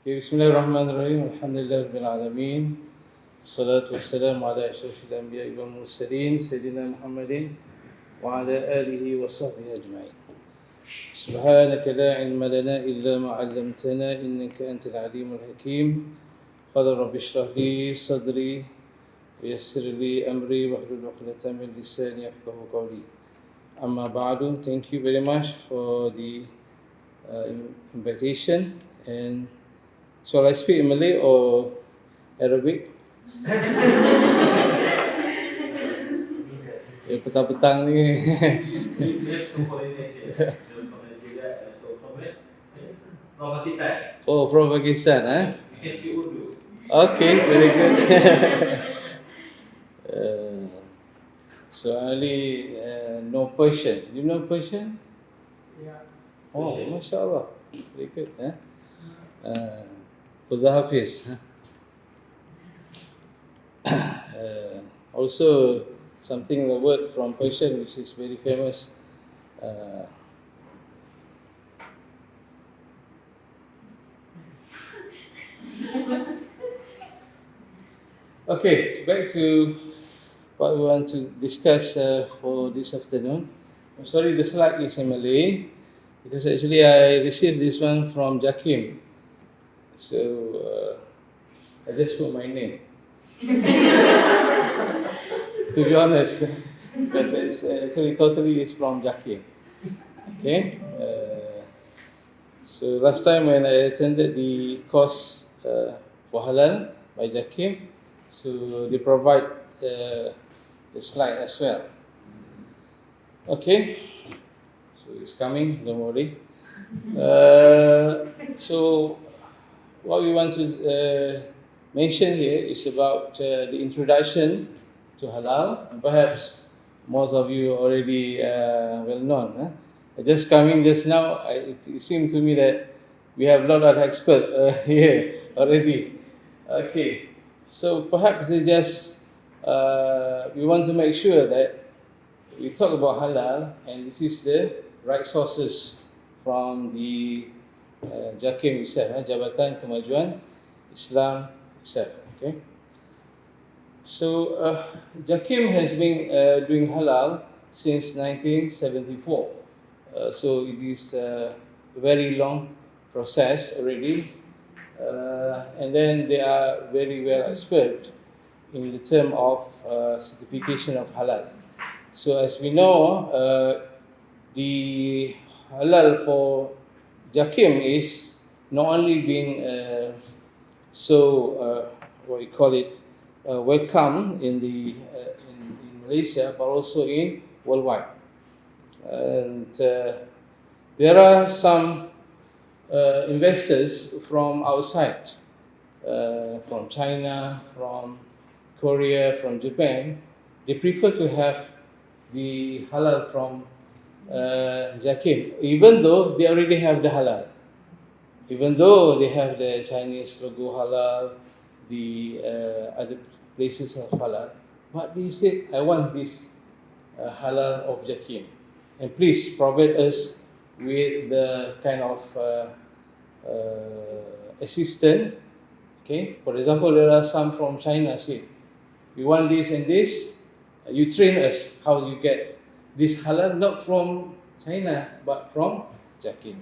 Bismillahirrahmanirrahim. Alhamdulillahirabbil alamin. Wassalatu wassalamu ala asyrafil anbiya'i wal mursalin sayyidina Muhammadin wa ala alihi wa sahbihi ajma'in. Subhanaka la ilma lana illa ma 'allamtana innaka antal alimul hakim. Qala rabbi shrah li sadri wa yassir li amri wahlul 'uqdatam min lisani yafqahu qawli. Amma ba'du. Thank you very much for the invitation. And shall I speak in Malay or Arabic? Petang-petang ni. From Pakistan. Oh, from Pakistan, eh? You can speak Urdu. Okay, very good. So only no Persian. You know Persian? Yeah. Oh, mashallah. Very good, eh? Khuda Hafiz. Also, something, a word from Persian which is very famous. Okay, back to what we want to discuss for this afternoon. I'm sorry the slide is in Malay because actually I received this one from JAKIM. So I just put my name. To be honest, because it's actually totally is from JAKIM. Okay. So last time when I attended the course for halal by JAKIM, so they provide the slide as well. Okay. So it's coming. Don't worry. So what we want to mention here is about the introduction to halal. And perhaps most of you already well known. Just coming just now, it seemed to me that we have a lot of experts here already. Okay, so perhaps they just we want to make sure that we talk about halal, and this is the right sources from the JAKIM itself, Jabatan Kemajuan Islam Malaysia. Okay. So JAKIM has been doing halal since 1974. So it is a very long process already, and then they are very well expert in the term of certification of halal. So as we know, the halal for JAKIM is not only being what we call it welcome in Malaysia, but also in worldwide. And there are some investors from outside, from China, from Korea, from Japan. They prefer to have the halal from JAKIM, even though they already have the halal. Even though they have the Chinese logo halal, the other places have halal, but they said, I want this halal of JAKIM. And please provide us with the kind of assistance. Okay, for example, there are some from China say, we want this and this, you train us how you get this halal, not from China, but from JAKIM.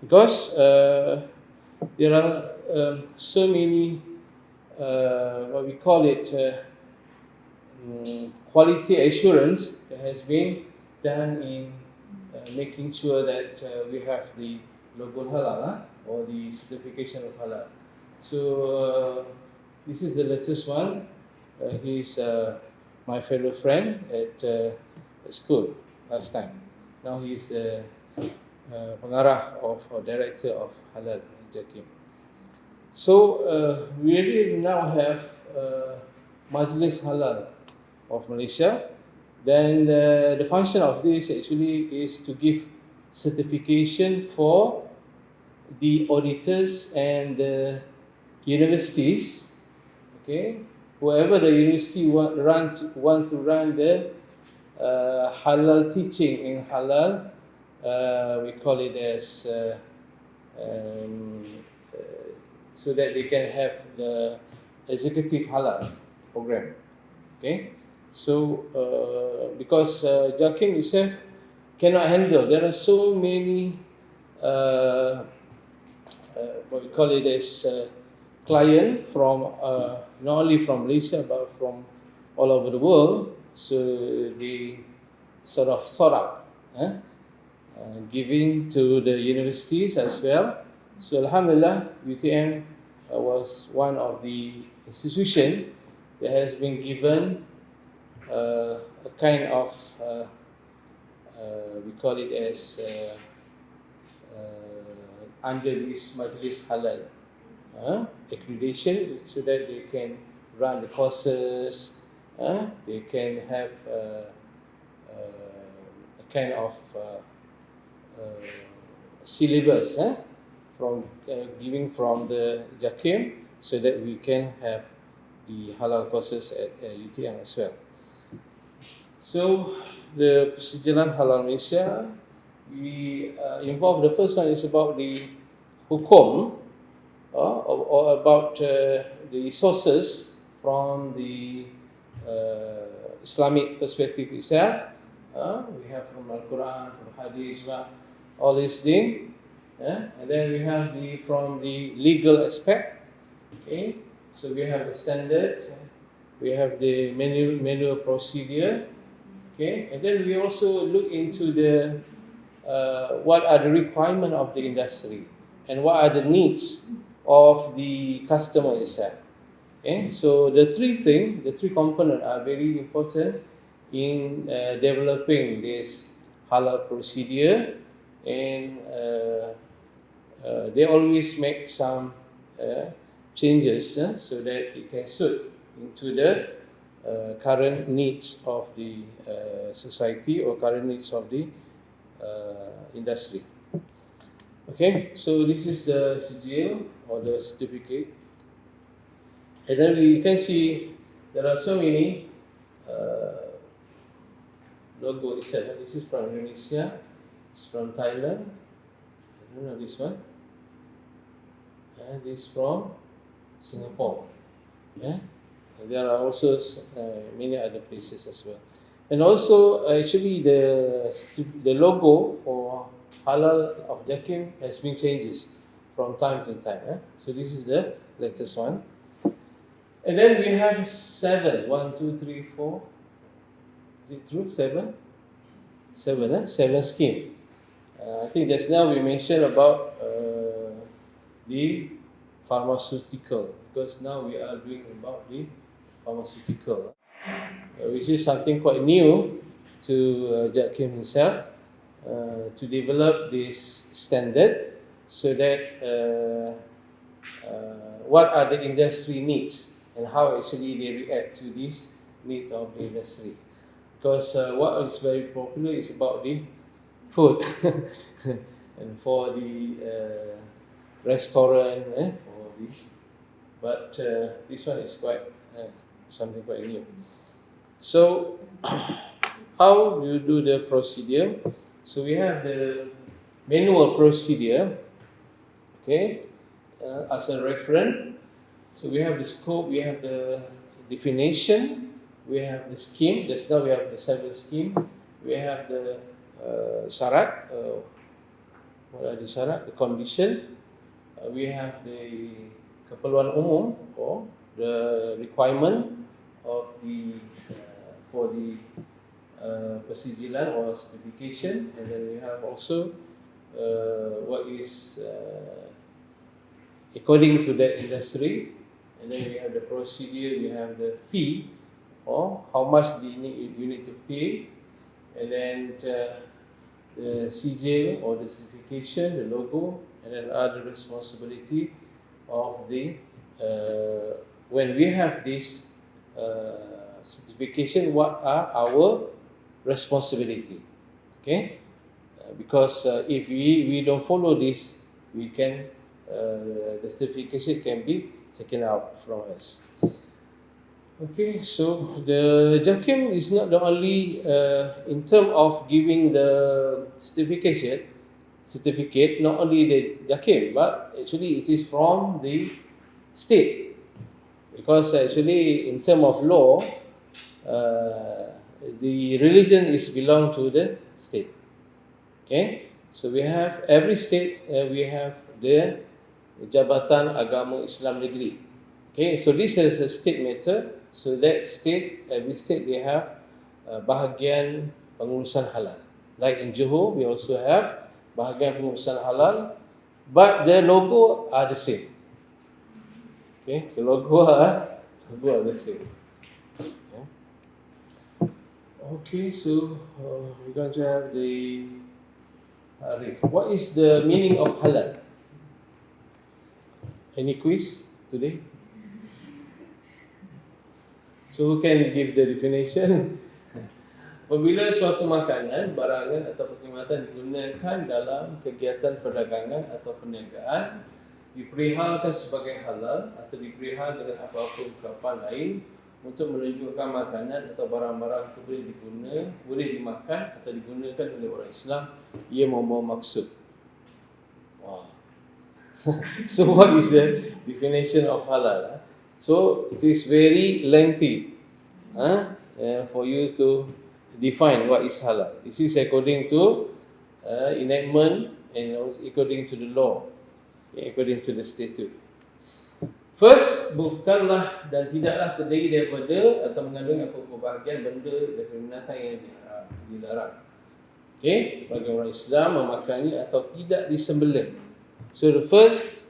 Because there are so many, what we call it, quality assurance that has been done in making sure that we have the logo halal or the certification of halal. So this is the latest one. He's my fellow friend at school last time. Now he's the pengarah of or director of halal in JAKIM. So we really now have Majlis Halal of Malaysia. Then the function of this actually is to give certification for the auditors and the universities. Okay, whoever the university want to run the halal teaching in halal, we call it as so that they can have the executive halal program. Okay, so because JAKIM itself cannot handle, there are so many what we call it as client from not only from Malaysia but from all over the world. So they sort of sort out, giving to the universities as well. So Alhamdulillah, UTM was one of the institutions that has been given a kind of we call it as under this Majlis Halal accreditation, so that they can run the courses, they can have a kind of syllabus from giving from the JAKIM, so that we can have the halal courses at UTM as well. So the Persijilan Halal Malaysia, we involved. The first one is about the hukum, or about the sources from the Islamic perspective itself. We have from Al-Quran, from Hadith, all these things. And then we have from the legal aspect. Okay, so we have the standard, we have the manual procedure. Okay, and then we also look into the what are the requirements of the industry and what are the needs of the customer itself. Okay, so the three components are very important in developing this halal procedure, and they always make some changes so that it can suit into the current needs of the society or current needs of the industry. Okay, so this is the sijil or the certificate, and then we can see there are so many logo itself. This is from Indonesia, it's from Thailand. I don't know this one, and this from Singapore. Yeah, and there are also many other places as well. And also, actually, the logo for halal of JAKIM has been changes from time to time. So this is the latest one. And then we have 7. 1, 2, 3, 4. Is it true? 7? 7 scheme. I think just now we mentioned about the pharmaceutical, because now we are doing about the pharmaceutical, which is something quite new to JAKIM himself, to develop this standard, so that what are the industry needs and how actually they react to this need of the industry. Because what is very popular is about the food and for the restaurant, but this one is quite something quite new. So how do you do the procedure? So we have the manual procedure, okay, as a reference. So we have the scope, we have the definition, we have the scheme. Just now we have the 7 scheme. We have the syarat. What are the syarat? The condition. We have the keperluan umum, or the requirement of the for the persijilan or certification, and then we have also what is according to that industry, and then we have the procedure, we have the fee, or how much you need to pay, and then the sijil or the certification, the logo, and then other responsibility of the when we have this certification, what are our responsibility? Okay, because if we don't follow this, we can the certification can be taken out from us. Okay, so the JAKIM is not the only in terms of giving the certification certificate, not only the JAKIM, but actually it is from the state. Because actually in term of law, the religion is belong to the state. Okay, so we have every state, we have the Jabatan Agama Islam Negeri. Okay, so this is a state matter. So that state, every state they have bahagian pengurusan halal. Like in Johor, we also have bahagian pengurusan halal, but the logo are the same. Okay, the logo are the same. Okay, so we're going to have the tarif. What is the meaning of halal? Any quiz today? So who can give the definition? Apabila suatu makanan, barangan atau perkhidmatan digunakan dalam kegiatan perdagangan atau perniagaan diperihalkan sebagai halal atau diperihal dengan apa-apa ungkapan lain untuk menunjukkan makanan atau barang-barang itu boleh dimakan atau digunakan oleh orang Islam, ia membawa maksud. Wow. So what is the definition of halal? So it is very lengthy for you to define what is halal. This is according to enactment and according to the law, according to the statute. First, bukanlah dan tidaklah terdiri daripada atau mengandung apa-apa bahagian benda daripada binatang yang dilarang. Okay, bagi orang Islam memakannya atau tidak disembelih. So the first,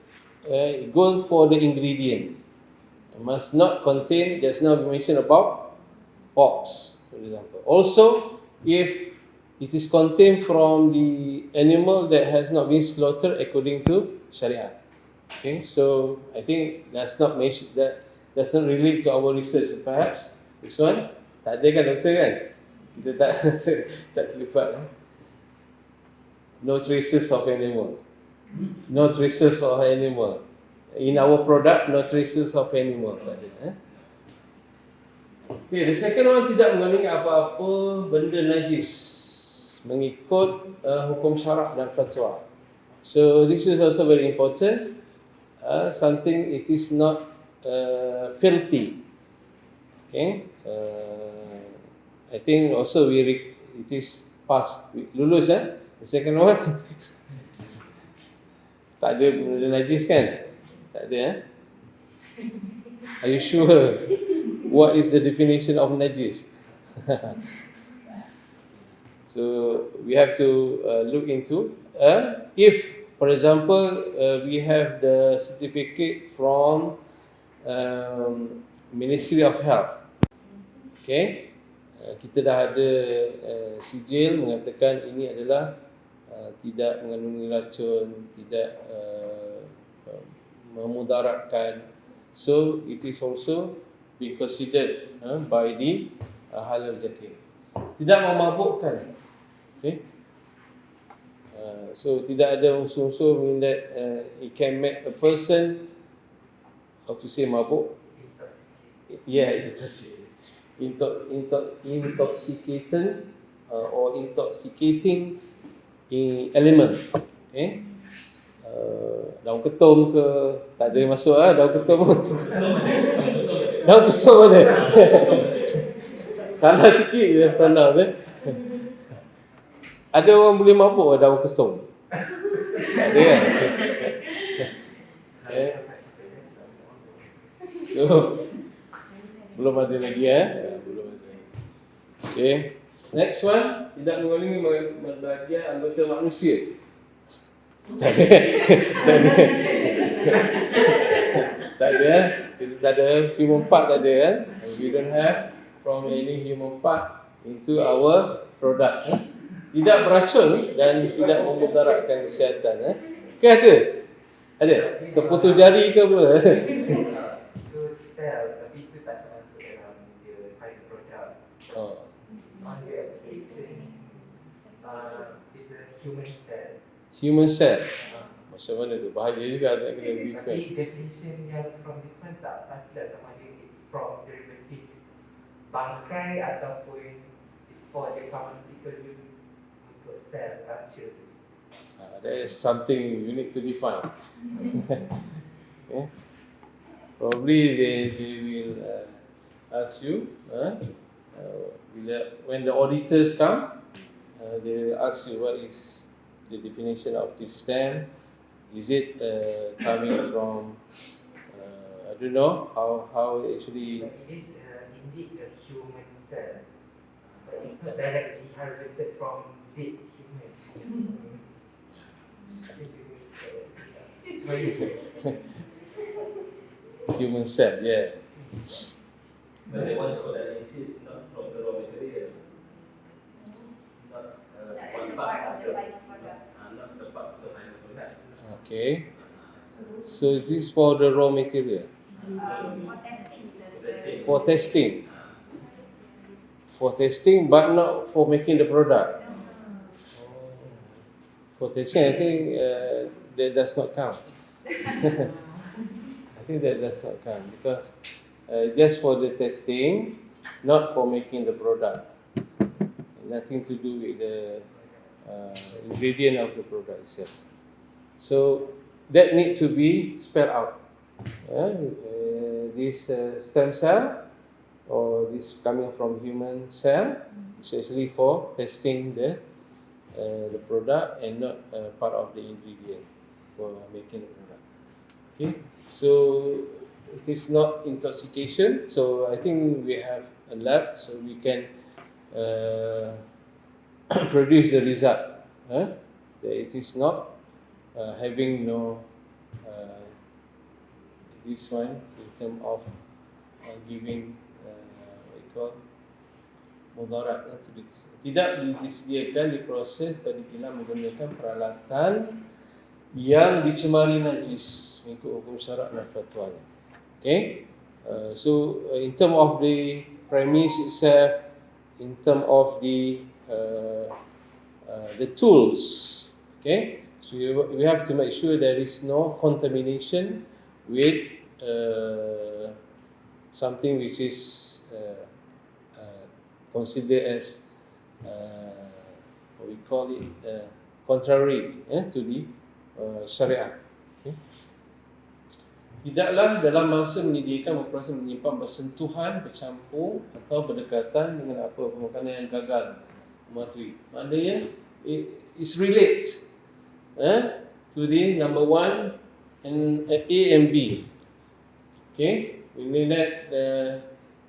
go for the ingredient. It must not contain, there's no mention about pork, for example. Also, if it is contained from the animal that has not been slaughtered according to Syariah. Okay, so I think that's not mention, that does not relate to our research. Perhaps this one tak ada kan doktor kan? Kita tak terlibat. No traces of animal. No traces of animal. In our product, no traces of animal. Tak ada. Okay, the second one, tidak mengandungi apa-apa benda najis mengikut hukum syarak dan fatwa. So this is also very important. Something it is not filthy. Okay, I think also it is pass lulus The second one tak ada benda najis kan? Tak ada Are you sure? What is the definition of najis? So we have to look into if, for example, we have the certificate from Ministry of Health. Okay, kita dah ada sijil mengatakan ini adalah tidak mengandungi racun, tidak memudaratkan. So it is also be considered by the halal JAKIM. Tidak memabukkan. Okay. So tidak ada unsur-unsur mean that it can make a person, how to say, mabuk? Intoxicating or intoxicating element. Okay. Daun ketum ke, tak ada yang masuk daun ketum. Daun ketum mana? Salah sikit je pernah Ada orang boleh mabuk daun kesum? Tak ada kan? So, belum ada lagi belum ada. Okay. Next one, tidak mengandungi bahagian anggota manusia. Tak ada. Tak ada. Kita tak ada human part, tak ada kan? We don't have from any human part into our product. Tidak beracun dan tidak memudaratkan kesihatan. Okay, ada? Ada? Terputus jari ke apa? Itu sel, tapi itu tak termasuk dalam dia final product. Oh. On the application, it's a human cell. Human cell. Macam mana tu? Bahaya juga tak kena defend. Tapi definition yang from this one tak pastilah sama ada it's from derivative bangkai ataupun it's for the pharmaceutical use untuk cell culture. That is something you need to define. Okay. Probably they will ask you, when the auditors come, they will ask you what is the definition of this term. Is it coming from, I don't know, how actually... But it is indeed a human cell, but it's not directly harvested from dead human. Human cell, yeah. But they want for analysis not from the raw material. Not one part of the not the part of the final product. Okay. So this is for the raw material. For testing. For testing, but not for making the product. For testing, I think that does not count. I think that does not count because just for the testing, not for making the product. Nothing to do with the ingredient of the product itself. So that need to be spelled out. This stem cell or this coming from human cell is actually for testing the product and not part of the ingredient for making the product. Okay, so it is not intoxication. So I think we have a lab, so we can produce the result. That it is not having no this one in terms of giving what you call mudarat tidak disediakan diproses dan dipilah menggunakan peralatan yang dicemari najis mengikut hukum syarak dan fatwanya. Okay, so in terms of the premise itself, in terms of the tools, okay, so we have to make sure there is no contamination with something which is considered as what we call it contrary to the syariah. Okay. Tidaklah dalam masa menyediakan proses menyimpan bersentuhan, bercampur atau berdekatan dengan apa makanan yang gagal mematuhi. Maknanya it is relate to the number one and A and B. Okay, we mean that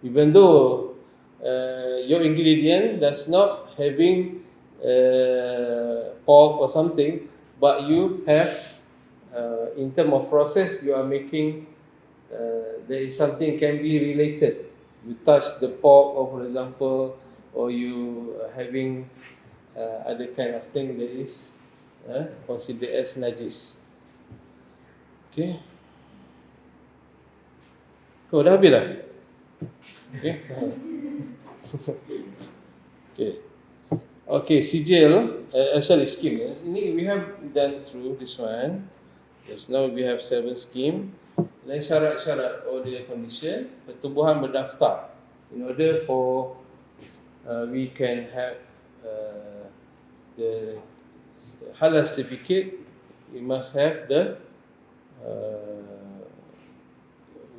even though your ingredient does not having pork or something, but you have in terms of process you are making there is something can be related. You touch the pork, or for example, or you having other kind of thing that is considered as najis. Okay. Kau dah habis dah? Okay. Okay. Okay, sijil, sorry, scheme. Ini we have done through this one. Yes, now we have 7 scheme. Dan syarat-syarat or the condition, pertubuhan berdaftar. In order for we can have the halal certificate, we must have the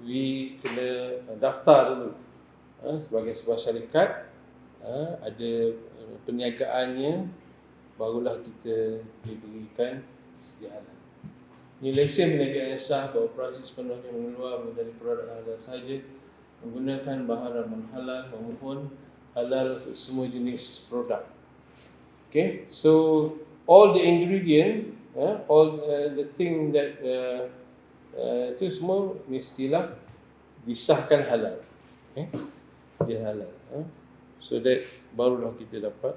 we kena daftar dulu sebagai sebuah syarikat, ada perniagaannya, barulah kita diberikan sedia halal. Ini lesen perniagaan yang sah beroperasi sepenuhnya mengeluar dari produk halal sahaja, menggunakan bahan halal maupun halal untuk semua jenis produk. Okay, so all the ingredient, all the thing that itu semua mestilah disahkan halal. Okay, dia halal. So that barulah kita dapat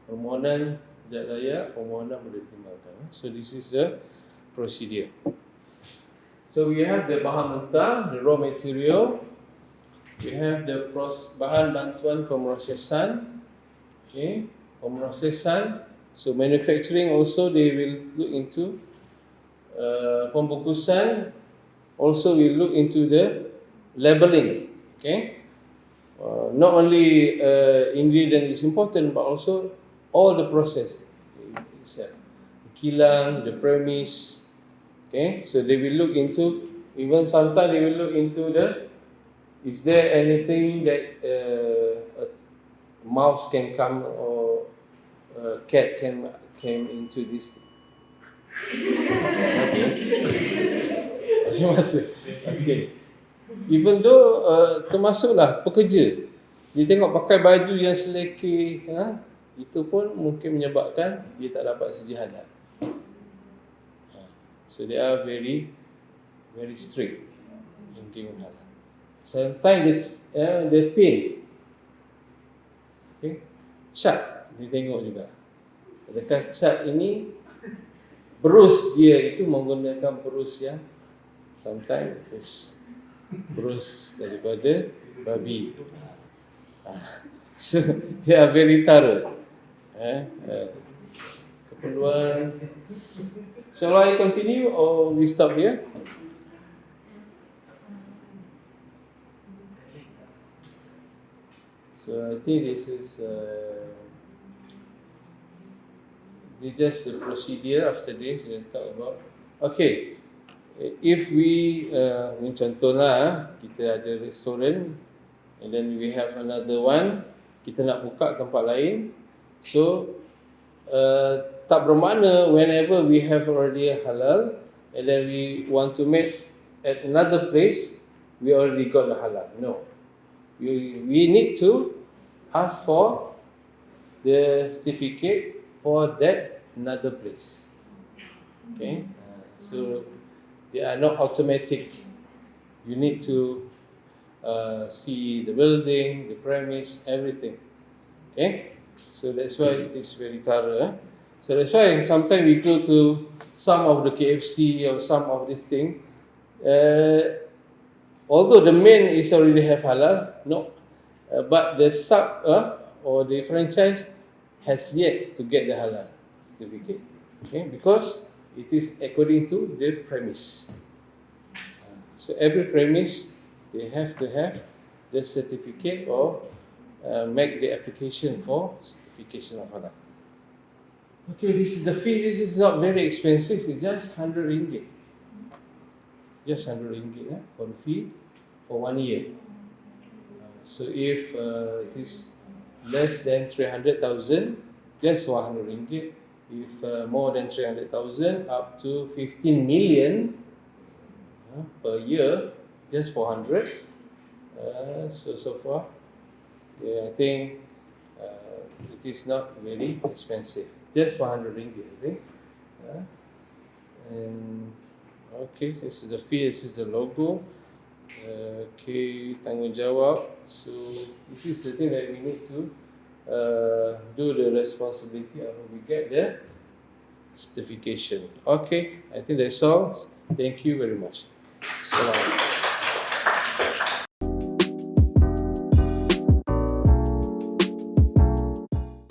permohonan tidak layak, permohonan boleh ditinggalkan. So this is the procedure. So we have the bahan mentah, the raw material. We have the bahan bantuan pemrosesan. Okay, pemrosesan. So manufacturing also they will look into pembungkusan. Also we look into the labeling. Okay, not only ingredient is important, but also all the process itself. kilang, the premise. Okay, so they will look into, even sometimes they will look into is there anything that a mouse can come or a cat can came into this. Okay. Masuk. Okay. Even though termasuklah pekerja, dia tengok pakai baju yang selekeh, itu pun mungkin menyebabkan dia tak dapat sejarah halal. So they are very strict in giving halal. Sometimes the pin, okay, syarat dia tengok juga. Adakah syarat ini berus dia itu menggunakan berus yang sometimes it's berus daripada babi. So they are very thorough. Keperluan. Shall I continue or we stop here? So I think this is just the procedure. After this we'll talk about. Okay, if we ni contohlah kita ada restoran and then we have another one, kita nak buka tempat lain, so tak bermakna whenever we have already a halal and then we want to make at another place we already got the halal. No, we need to ask for the certificate for that another place. Okay, so they are not automatic. You need to see the building, the premise, everything. Okay, so that's why it is very thorough. So that's why sometimes we go to some of the KFC or some of this thing. Although the main is already have halal, no, but the sub or the franchise has yet to get the halal certificate. Okay, because it is according to the premise. So every premise they have to have the certificate or make the application for certification of halal. Okay, this is the fee. This is not very expensive. It's just 100 ringgit. Just 100 ringgit for the fee for 1 year. So if it is less than 300,000, just 100 ringgit. If more than 300,000, up to 15 million per year, just 400. So far, yeah, I think it is not very expensive. Just 100 ringgit, I think. And okay, this is the fee. This is the logo. Okay, tanggungjawab. So this is the thing that we need to do the responsibility of we get the certification. Okay, I think that's all. Thank you very much. Assalamualaikum.